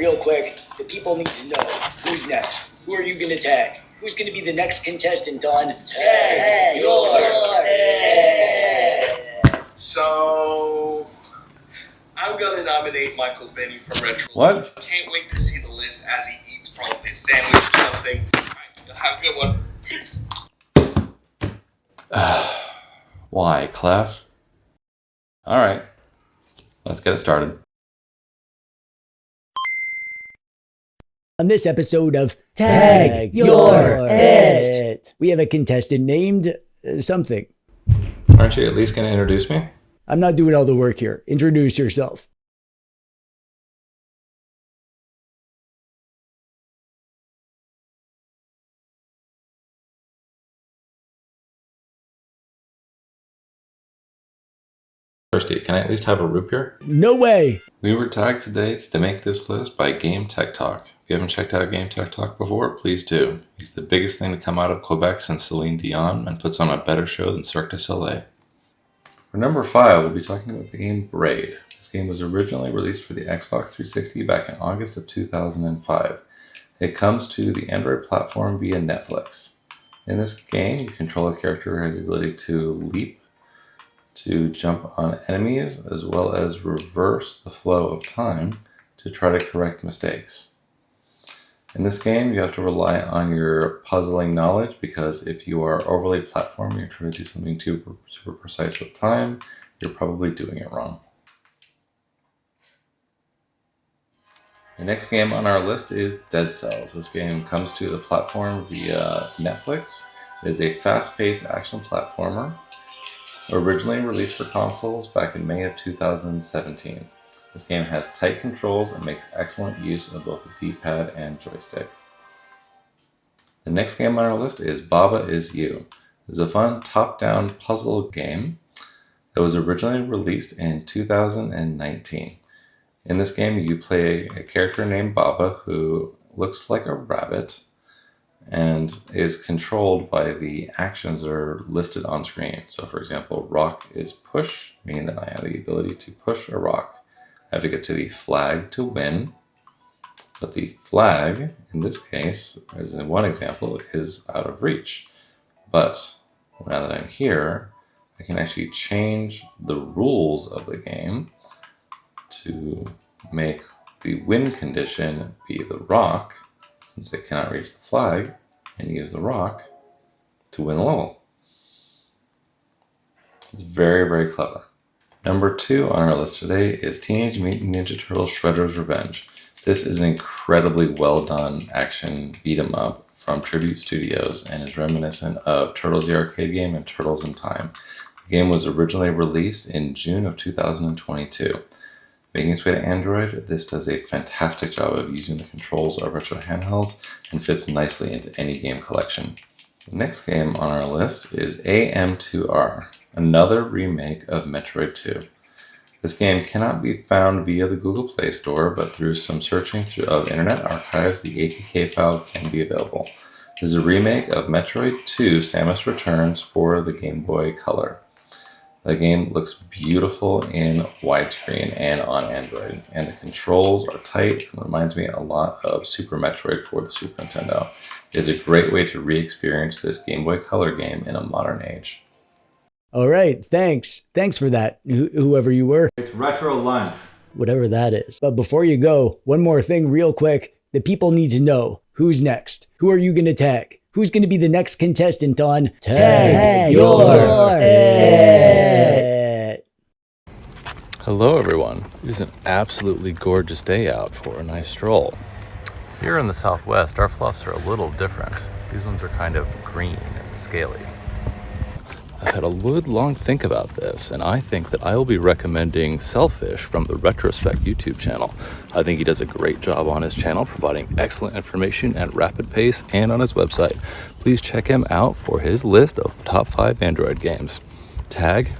real quick. The people need to know who's next. Who are you going to tag? Who's going to be the next contestant on TagYoureIt? So, I'm going to nominate Michael Benny from Retro. What? Can't wait to see the list as he eats probably a sandwich or something. Alright, have a good one. Peace. Why, Klef? Alright, let's get it started. On this episode of TagYoureIt, we have a contestant named something. Aren't you at least going to introduce me? I'm not doing all the work here. Introduce yourself. Thirsty, can I at least have a root beer? No way. We were tagged today to make this list by GameTechTalk. If you haven't checked out GameTechTalk before, please do. He's the biggest thing to come out of Quebec since Celine Dion and puts on a better show than Cirque du Soleil. For number 5, we'll be talking about the game Braid. This game was originally released for the Xbox 360 back in August of 2005. It comes to the Android platform via Netflix. In this game, you control a character who has the ability to leap, to jump on enemies, as well as reverse the flow of time to try to correct mistakes. In this game, you have to rely on your puzzling knowledge, because if you are overly platforming, you're trying to do something too super precise with time, you're probably doing it wrong. The next game on our list is Dead Cells. This game comes to the platform via Netflix. It is a fast-paced action platformer, originally released for consoles back in May of 2017. This game has tight controls and makes excellent use of both the D-pad and joystick. The next game on our list is Baba Is You. It's a fun top-down puzzle game that was originally released in 2019. In this game, you play a character named Baba who looks like a rabbit and is controlled by the actions that are listed on screen. So for example, rock is push, meaning that I have the ability to push a rock. I have to get to the flag to win, but the flag, in this case, as in one example, is out of reach. But now that I'm here, I can actually change the rules of the game to make the win condition be the rock, since they cannot reach the flag, and use the rock to win the level. It's very, very clever. Number 2 on our list today is Teenage Mutant Ninja Turtles Shredder's Revenge. This is an incredibly well done action beat 'em up from Tribute Studios and is reminiscent of Turtles the Arcade Game and Turtles in Time. The game was originally released in June of 2022. Making its way to Android, this does a fantastic job of using the controls of retro handhelds and fits nicely into any game collection. The next game on our list is AM2R, another remake of Metroid 2. This game cannot be found via the Google Play Store, but through some searching of Internet Archives, the APK file can be available. This is a remake of Metroid 2 Samus Returns for the Game Boy Color. The game looks beautiful in widescreen and on Android, and the controls are tight and reminds me a lot of Super Metroid for the Super Nintendo. It is a great way to re-experience this Game Boy Color game in a modern age. All right, thanks. Thanks for that, whoever you were. It's retro lunch. Whatever that is. But before you go, one more thing real quick. The people need to know who's next. Who are you going to tag? Who's going to be the next contestant on TagYoureIt? Hello everyone. It is an absolutely gorgeous day out for a nice stroll. Here in the Southwest, our fluffs are a little different. These ones are kind of green and scaly. I've had a good long think about this, and I think that I will be recommending Selfish from the Retrospect YouTube channel. I think he does a great job on his channel, providing excellent information at rapid pace, and on his website. Please check him out for his list of top 5 Android games. TagYoureIt.